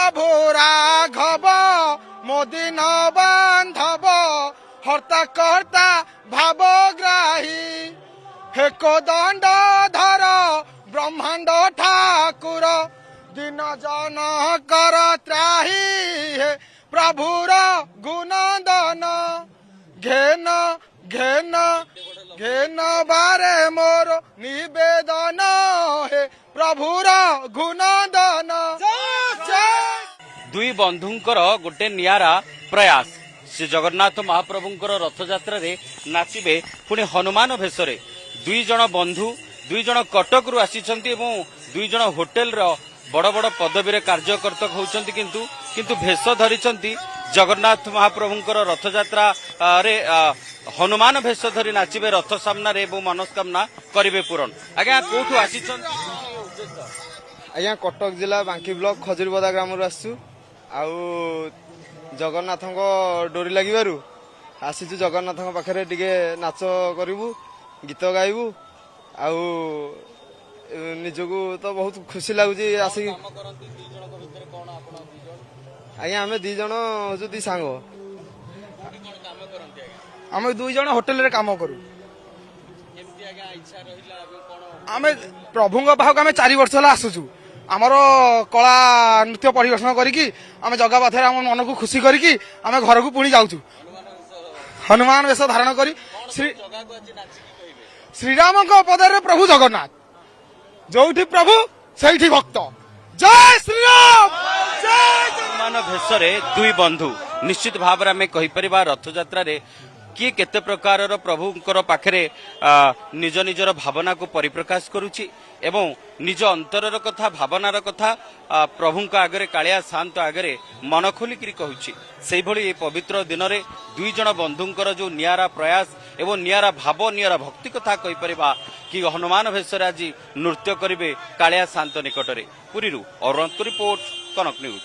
प्रभु राघव मोदिन बांधव हर्ता कर्ता भावग्राही हे कोदंड धर ब्रह्मांड ठाकुर दिन जन कर त्राही हे प्रभुर गुणदन घेन घेन घेन बारे मोर निवेदन हे प्रभुर गुणदन। दुई बंधुंकर गोटे नियारा प्रयास श्री जगन्नाथ महाप्रभुंकर रथयात्रा रे नाचिबे पुणी हनुमान भेषरे दुई जन बंधु दुई जन कटक रु आसीचंती एवं दुई जन होटेल रो बड़ बड़ पदवी कार्यकर्ता होउचंती किंतु भेष धरिचंती जगन्नाथ महाप्रभुंकर रथयात्रा रे हनुमान भेष धरी नाचिबे रथ सामना रे एवं मनस्कामना करिवे पूरण। आज्ञा कोठु आसीचंती? आज्ञा कटक जिला बांकी ब्लॉक खजुरीपदा ग्राम रु आसु आउ जगन्नाथ डोरी लगिबारु आसीचु जगन्नाथ पाखरे टिके नाच करिवु गीत गाइबु आउ निजको तो बहुत खुशी लगुच आस आज्ञा आम दी जन हूँ सांग आम दुई जन होटेल रे काम करू आम प्रभु पाखक आम 4 वर्ष है आसुचु आमर कला नृत्य परिवेषण करिकी आम जगह पाथर आम मन को खुशी करिकी आम घर को पुणी जाऊँ हनुमान वेश धारण करी श्रीराम पदर प्रभु जगन्नाथ जोठी प्रभु सही भक्त जय श्रीराम जय हनुमान भेषरे दुई बंधु निश्चित भाव में कहीपर रथयात्रा रे किए केते प्रकार प्रभुंकर पाखरे निज निजर भावना को परिप्रकाश करुछि एवं निज अंतरर कथा भावनार कथा प्रभुंक आगरे कालिया शांत आगरे मन खोलिकी कहूछि। से भली ए पवित्र दिन में दुई जन बंधुंकर जो नियारा प्रयास एवं नियारा भाव नियारा भक्ति कथा कहीपर कि हनुमान भेषरे आज नृत्य करिवे कालिया शांत निकटरे। पुरीरू अरुणक रिपोर्ट कनक न्यूज।